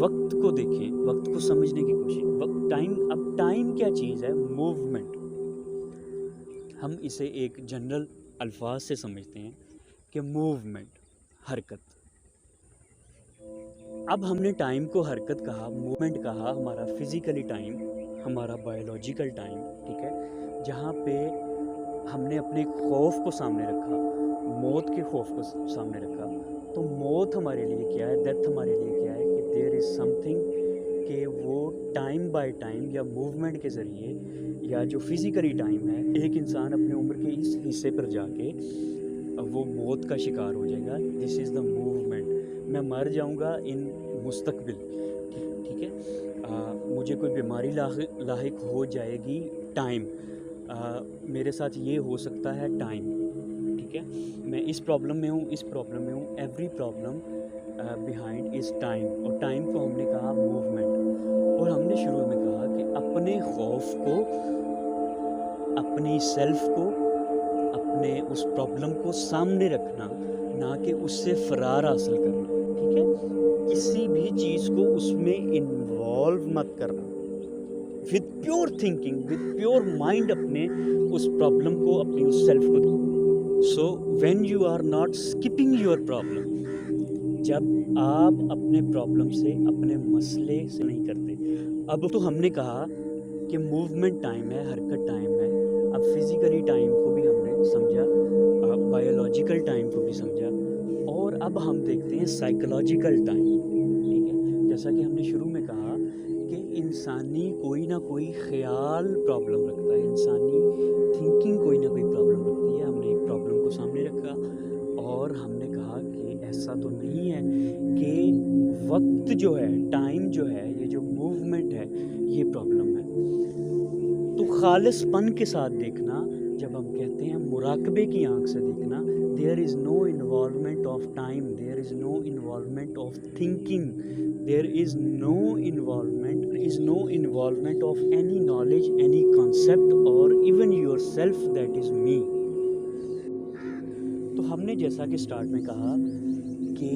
وقت کو دیکھیں، وقت کو سمجھنے کی کوشش. اب ٹائم کیا چیز ہے؟ موومنٹ. ہم اسے ایک جنرل الفاظ سے سمجھتے ہیں کہ موومنٹ، حرکت. اب ہم نے ٹائم کو حرکت کہا، موومنٹ کہا، ہمارا فزیکلی ٹائم، ہمارا بایولوجیکل ٹائم، ٹھیک ہے، جہاں پہ ہم نے اپنے خوف کو سامنے رکھا، موت کے خوف کو سامنے رکھا. تو موت ہمارے لیے کیا ہے؟ ڈیتھ ہمارے لیے کیا ہے؟ کہ دیر از سم تھنگ، کہ وہ ٹائم بائی ٹائم یا موومنٹ کے ذریعے یا جو فزیکلی ٹائم ہے، ایک انسان اپنے عمر کے اس حصے پر جا کے وہ موت کا شکار ہو جائے گا. دس از دا موومنٹ. میں مر جاؤں گا ان مستقبل، ٹھیک ہے، مجھے کوئی بیماری لاحق ہو جائے گی، ٹائم. میرے ساتھ یہ ہو سکتا ہے، ٹائم. ٹھیک ہے، میں اس پرابلم میں ہوں، اس پرابلم میں ہوں. Every problem behind is time. اور ٹائم کو ہم نے کہا موومنٹ. اور ہم نے شروع میں کہا کہ اپنے خوف کو، اپنی سیلف کو، اپنے اس پرابلم کو سامنے رکھنا، نہ کہ اس سے فرار حاصل کرنا. ٹھیک ہے، کسی بھی چیز کو اس میں انوالو مت کرنا. with pure thinking, with pure mind اپنے اس پرابلم کو، اپنی اس سیلف کو. so when you are not skipping your problem، جب آپ اپنے پرابلم سے، اپنے مسئلے سے نہیں کرتے. اب تو ہم نے کہا کہ موومنٹ ٹائم ہے، حرکت ٹائم ہے. اب فزیکلی ٹائم کو بھی ہم نے سمجھا، بایولوجیکل ٹائم کو بھی سمجھا. اور اب ہم دیکھتے ہیں سائیکولوجیکل ٹائم. ٹھیک ہے، جیسا کہ ہم نے شروع میں کہا کہ انسانی کوئی نہ کوئی خیال پرابلم رکھتا ہے، انسانی تھنکنگ کوئی نہ کوئی پرابلم رکھتی ہے. ہم نے ایک پرابلم کو سامنے رکھا اور ہم نے کہا کہ ایسا تو نہیں ہے کہ وقت جو ہے، ٹائم جو ہے، یہ جو موومنٹ ہے، یہ پرابلم ہے. تو خالص پن کے ساتھ دیکھنا، جب ہم کہتے ہیں مراقبے کی آنکھ سے دیکھنا، there is no involvement of time, there is no involvement of thinking, there is no involvement of any knowledge, any concept or even yourself, that is me. تو ہم نے جیسا کہ سٹارٹ میں کہا کہ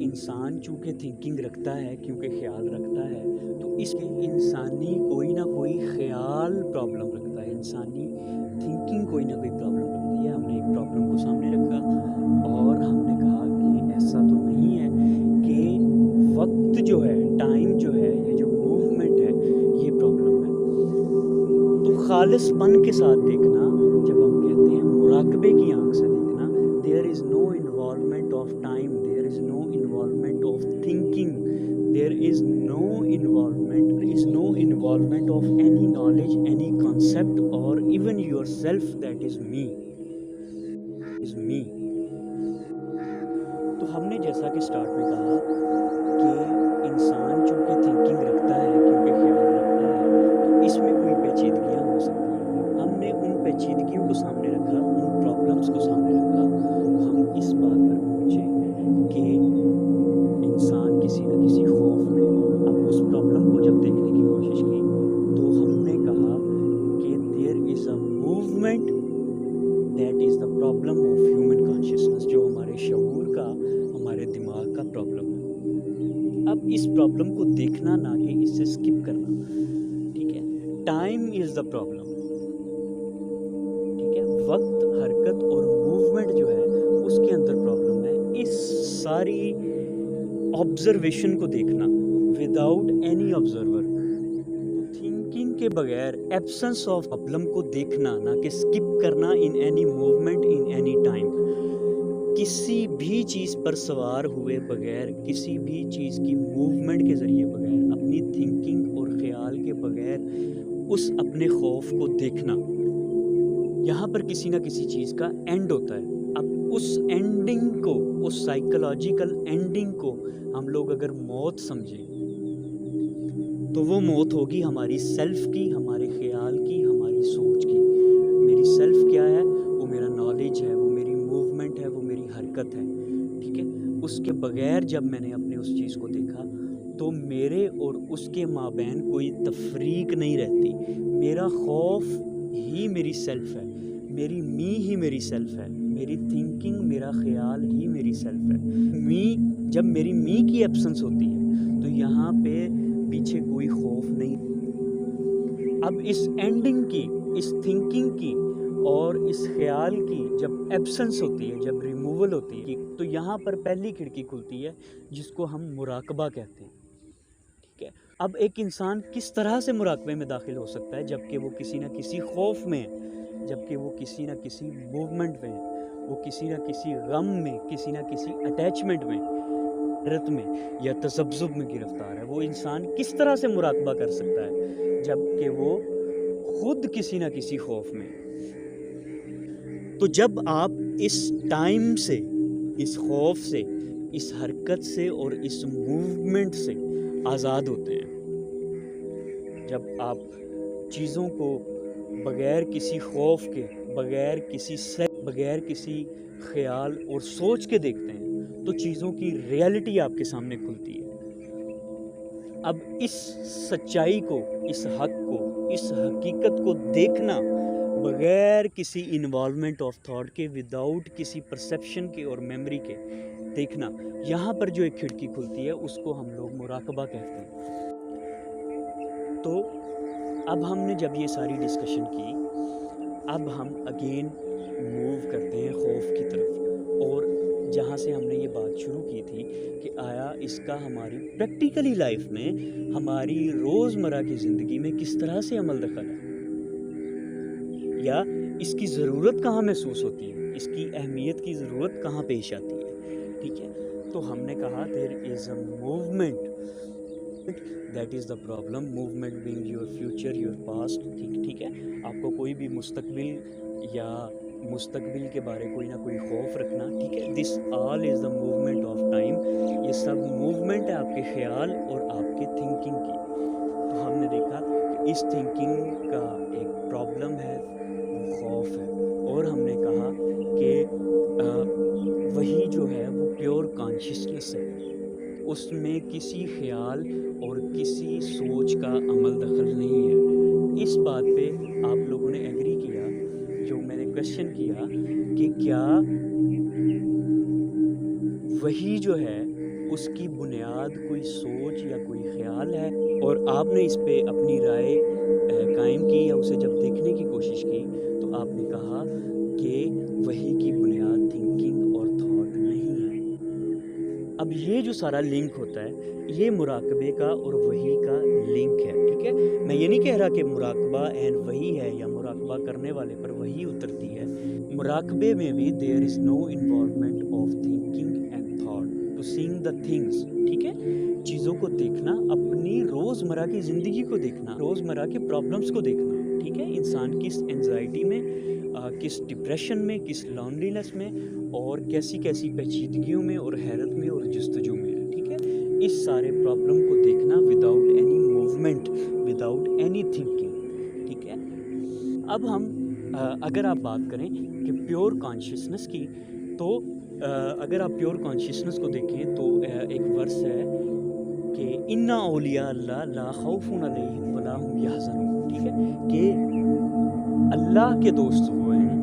انسان چونکہ تھنکنگ رکھتا ہے، کیونکہ خیال رکھتا ہے، تو اس کے انسانی کوئی نہ کوئی خیال پرابلم رکھتا ہے، انسانی تھنکنگ کوئی نہ کوئی پرابلم رکھتی ہے. ہم نے ایک پرابلم کو سامنے رکھا اور ہم نے کہا کہ ایسا تو نہیں ہے کہ وقت جو ہے، ٹائم جو ہے، یہ جو موومنٹ ہے، یہ پرابلم ہے. تو خالص پن کے ساتھ دیکھنا، جب ہم کہتے ہیں مراقبے کی آنکھ سے دیکھنا، there is no involvement of time, there is no involvement of thinking, there is no involvement of any knowledge, any concept or even yourself, that is me. تو ہم نے جیسا کہ سٹارٹ میں کہا کہ انسان چونکہ تھنکنگ رکھتا ہے، کیونکہ خیال رکھتا ہے، تو اس میں کوئی پیچیدگیاں ہو سکتی ہیں. ہم نے ان پیچیدگیوں کو سامنے رکھا، ان پرابلمس کو سامنے رکھا. ہم اس بات پر پہنچے کہ انسان کسی نہ کسی خوف میں، اب اس پرابلم کو جب دیکھنے کی کوشش کی تو ہم نے کہا کہ there is a movement that is the problem of human consciousness، جو ہمارے شعور کا، ہمارے دماغ کا پرابلم ہے. اب اس پرابلم کو دیکھنا، نہ کہ اس سے سکپ کرنا. ٹھیک ہے، ٹائم از دا پرابلم. ٹھیک ہے، وقت، حرکت اور موومنٹ جو ہے اس کے اندر پرابلم ہے. اس ساری آبزرویشن کو دیکھنا وداؤٹ اینی آبزرور، تھنکنگ کے بغیر، ایبسنس آف پرابلم کو دیکھنا، نہ کہ سکپ کرنا in any movement, in any time. کسی بھی چیز پر سوار ہوئے بغیر، کسی بھی چیز کی موومنٹ کے ذریعے بغیر، اپنی تھنکنگ اور خیال کے بغیر اس اپنے خوف کو دیکھنا. یہاں پر کسی نہ کسی چیز کا اینڈ ہوتا ہے. اب اس اینڈنگ کو، اس سائیکولوجیکل اینڈنگ کو ہم لوگ اگر موت سمجھیں تو وہ موت ہوگی ہماری سیلف کی، ہمارے خیال کی، ہماری سوچ کی. میری سیلف کیا ہے؟ وہ میرا نالج ہے، وہ میری موومنٹ ہے، وہ میری حرکت ہے. ٹھیک ہے، اس کے بغیر جب میں نے اپنے اس چیز کو دیکھا تو میرے اور اس کے مابین کوئی تفریق نہیں رہتی. میرا خوف ہی میری سیلف ہے، میری می ہی میری سیلف ہے، میری تھنکنگ، میرا خیال ہی میری سیلف ہے. جب میری می کی ایبسنس ہوتی ہے تو یہاں پہ پیچھے کوئی خوف نہیں۔ اب اس اینڈنگ کی، اس تھنکنگ کی اور اس خیال کی جب ایبسنس ہوتی ہے، جب ریموول ہوتی ہے، تو یہاں پر پہلی کھڑکی کھلتی ہے جس کو ہم مراقبہ کہتے ہیں، ٹھیک ہے۔ اب ایک انسان کس طرح سے مراقبے میں داخل ہو سکتا ہے جبکہ وہ کسی نہ کسی خوف میں ہے، جبکہ وہ کسی نہ کسی موومنٹ میں ہے، وہ کسی نہ کسی غم میں، کسی نہ کسی اٹیچمنٹ میں، حیرت میں یا تذبذب میں گرفتار ہے۔ وہ انسان کس طرح سے مراقبہ کر سکتا ہے جبکہ وہ خود کسی نہ کسی خوف میں۔ تو جب آپ اس ٹائم سے، اس خوف سے، اس حرکت سے اور اس موومنٹ سے آزاد ہوتے ہیں، جب آپ چیزوں کو بغیر کسی خوف کے، بغیر کسی خیال اور سوچ کے دیکھتے ہیں، تو چیزوں کی ریالٹی آپ کے سامنے کھلتی ہے۔ اب اس سچائی کو، اس حق کو، اس حقیقت کو دیکھنا بغیر کسی انوالومنٹ آف تھاٹ کے، وداؤٹ کسی پرسیپشن کے اور میموری کے دیکھنا، یہاں پر جو ایک کھڑکی کھلتی ہے اس کو ہم لوگ مراقبہ کہتے ہیں۔ تو اب ہم نے جب یہ ساری ڈسکشن کی، اب ہم اگین موو کرتے ہیں خوف کی طرف، اور جہاں سے ہم نے یہ بات شروع کی تھی کہ آیا اس کا ہماری پریکٹیکلی لائف میں، ہماری روزمرہ کی زندگی میں کس طرح سے عمل دخل ہے، یا اس کی ضرورت کہاں محسوس ہوتی ہے، اس کی اہمیت کی ضرورت کہاں پیش آتی ہے، ٹھیک ہے۔ تو ہم نے کہا there is a movement, that is the problem, movement being your future, your past, ٹھیک ہے۔ آپ کو کوئی بھی مستقبل کے بارے کوئی نہ کوئی خوف رکھنا، ٹھیک ہے، دس آل از دا موومنٹ آف ٹائم، یہ سب موومنٹ ہے آپ کے خیال اور آپ کے تھنکنگ کی۔ تو ہم نے دیکھا کہ اس تھنکنگ کا ایک پرابلم ہے، وہ خوف ہے، اور ہم نے کہا کہ وہی جو ہے وہ پیور کانشیسنس ہے، اس میں کسی خیال اور کسی سوچ کا عمل دخل نہیں ہے۔ اس بات پہ آپ لوگوں نے ایگری کیا، جو میں نے کوشچن کیا کہ کیا وہی جو ہے اس کی بنیاد کوئی سوچ یا کوئی خیال ہے، اور آپ نے اس پہ اپنی رائے قائم کی یا اسے جب دیکھنے کی کوشش کی تو آپ نے کہا کہ وہی کی بنیاد تھنکنگ اور تھاٹ نہیں ہے۔ اب یہ جو سارا لنک ہوتا ہے یہ مراقبے کا اور وحی کا لنک ہے، ٹھیک ہے۔ میں یہ نہیں کہہ رہا کہ مراقبہ اینڈ وحی ہے یا مراقبہ کرنے والے پر وحی اترتی ہے۔ مراقبے میں بھی there is no involvement of thinking and thought to seeing the things, ٹھیک ہے۔ چیزوں کو دیکھنا، اپنی روزمرہ کی زندگی کو دیکھنا، روزمرہ کے پرابلمس کو دیکھنا، ٹھیک ہے۔ انسان کس انزائٹی میں، کس ڈپریشن میں، کس لونلینس میں، اور کیسی پیچیدگیوں میں اور حیرت میں اور جستجو میں ہے، ٹھیک ہے۔ اس سارے پرابلم کو دیکھنا without any movement, without any thinking, ٹھیک ہے۔ اب ہم اگر آپ بات کریں کہ پیور کانشیسنس کی، تو اگر آپ پیور کانشیسنس کو دیکھیں تو ایک ورس ہے کہ اِنَّ اولیاء اللہ لا خوف علیہم ولا هم یحزنون، ٹھیک ہے، کہ اللہ کے دوست وہ ہیں،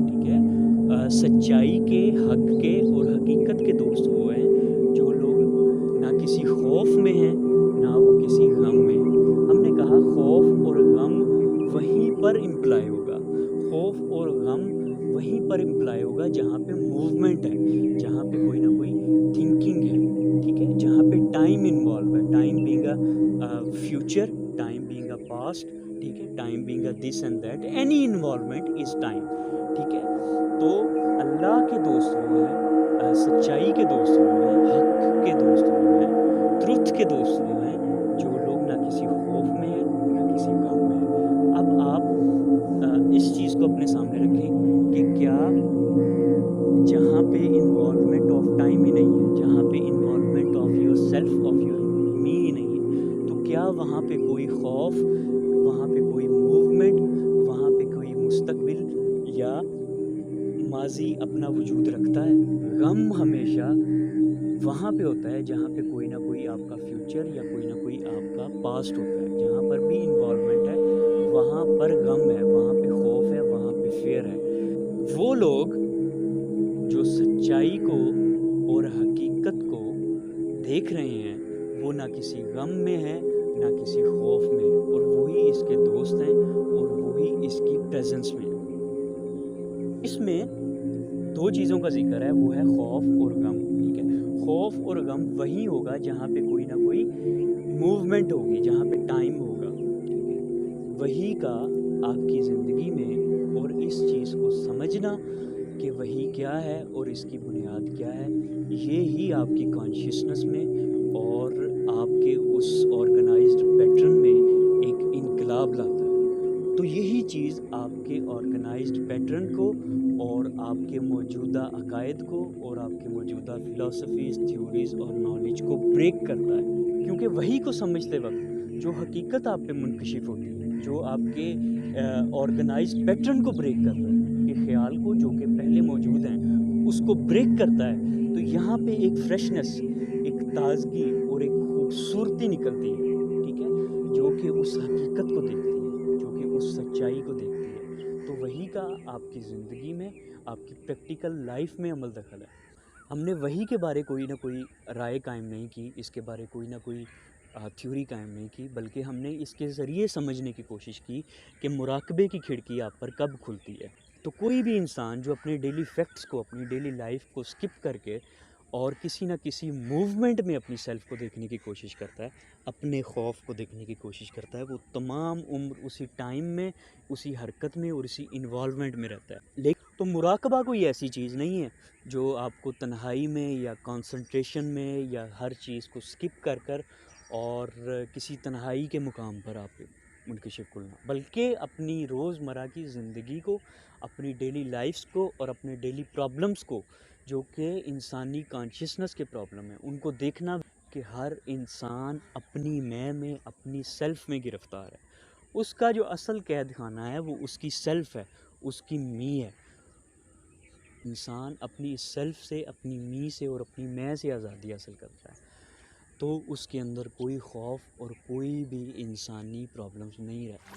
ٹھیک ہے، سچائی کے، حق کے اور حقیقت کے دوست وہ ہیں جو لوگ نہ کسی خوف میں ہیں نہ وہ کسی غم میں ہیں۔ ہم نے کہا خوف اور غم وہیں پر امپلائی ہوگا، خوف اور غم وہیں پر امپلائی ہوگا جہاں پہ موومنٹ ہے، جہاں پہ کوئی نہ کوئی تھنکنگ ہے، ٹھیک ہے، جہاں پہ ٹائم انوالو ہے، time being a future, time being a past, ٹھیک ہے، time being a this and that, any involvement is time, ٹھیک ہے۔ تو اللہ کے دوست وہ ہیں، سچائی کے دوست وہ ہیں، حق کے دوست وہ ہیں، ٹروتھ کے دوست وہ ہیں جو لوگ نہ کسی خوف میں ہیں نہ کسی غم میں ہیں۔ اب آپ اس چیز کو اپنے سامنے رکھیں کہ کیا جہاں پہ انوالومنٹ آف ٹائم ہی نہیں ہے، جہاں پہ involvement of your self, of your me ہی نہیں ہے، تو کیا وہاں پہ کوئی خوف، وہاں پہ کوئی موومنٹ، وہاں پہ کوئی مستقبل یا ماضی اپنا وجود رکھتا ہے؟ غم ہمیشہ وہاں پہ ہوتا ہے جہاں پہ کوئی نہ کوئی آپ کا فیوچر یا کوئی نہ کوئی آپ کا پاسٹ ہوتا ہے، جہاں پر بھی انوالومنٹ ہے وہاں پر غم ہے، وہاں پہ خوف ہے، وہاں پہ فیئر ہے۔ وہ لوگ جو سچائی کو اور حقیقت کو دیکھ رہے ہیں وہ نہ کسی غم میں ہے نہ کسی خوف میں، اور وہی اس کے دوست ہیں اور وہی اس کی پریزنس میں ہے۔ اس میں دو چیزوں کا ذکر ہے، وہ ہے خوف اور غم، ٹھیک ہے۔ خوف اور غم وہی ہوگا جہاں پہ کوئی نہ کوئی موومنٹ ہوگی، جہاں پہ ٹائم ہوگا، ٹھیک ہے۔ وہی کا آپ کی زندگی میں، اور اس چیز کو سمجھنا کہ وہی کیا ہے اور اس کی بنیاد کیا ہے، یہ ہی آپ کی کانشیسنس میں اور آپ کے اس آرگنائزڈ پیٹرن میں ایک انقلاب لاتا ہے۔ تو یہی چیز آپ کے آرگنائزڈ پیٹرن کو اور آپ کے موجودہ عقائد کو اور آپ کے موجودہ فلاسفیز، تھیوریز اور نالج کو بریک کرتا ہے، کیونکہ وہی کو سمجھتے وقت جو حقیقت آپ پہ منکشف ہوتی ہے، جو آپ کے آرگنائزڈ پیٹرن کو بریک کرتا ہے، کہ خیال کو جو کہ پہلے موجود ہیں اس کو بریک کرتا ہے، تو یہاں پہ ایک فریشنس، ایک تازگی اور ایک خوبصورتی نکلتی ہے، ٹھیک ہے، جو کہ اس حقیقت کو دیکھتی ہے، جو کہ اس سچائی کو دیکھتی ہے۔ تو وہی کا آپ کی زندگی میں، آپ کی پریکٹیکل لائف میں عمل دخل ہے۔ ہم نے وہی کے بارے کوئی نہ کوئی رائے قائم نہیں کی، اس کے بارے کوئی نہ کوئی تھیوری قائم نہیں کی، بلکہ ہم نے اس کے ذریعے سمجھنے کی کوشش کی کہ مراقبے کی کھڑکی آپ پر کب کھلتی ہے۔ تو کوئی بھی انسان جو اپنے ڈیلی فیکٹس کو، اپنی ڈیلی لائف کو سکپ کر کے اور کسی نہ کسی موومنٹ میں اپنی سیلف کو دیکھنے کی کوشش کرتا ہے، اپنے خوف کو دیکھنے کی کوشش کرتا ہے، وہ تمام عمر اسی ٹائم میں، اسی حرکت میں اور اسی انوالومنٹ میں رہتا ہے۔ لیکن تو مراقبہ کوئی ایسی چیز نہیں ہے جو آپ کو تنہائی میں یا کانسنٹریشن میں یا ہر چیز کو سکپ کر کر اور کسی تنہائی کے مقام پر آپ منکشف کرنا، بلکہ اپنی روزمرہ کی زندگی کو، اپنی ڈیلی لائفز کو اور اپنے ڈیلی پرابلمز کو، جو کہ انسانی کانشیسنس کے پرابلم ہیں، ان کو دیکھنا کہ ہر انسان اپنی میں اپنی سیلف میں گرفتار ہے۔ اس کا جو اصل قید خانہ ہے وہ اس کی سیلف ہے، اس کی می ہے۔ انسان اپنی سیلف سے، اپنی می سے اور اپنی میں سے آزادی حاصل کرتا ہے، تو اس کے اندر کوئی خوف اور کوئی بھی انسانی پرابلمز نہیں رہتا۔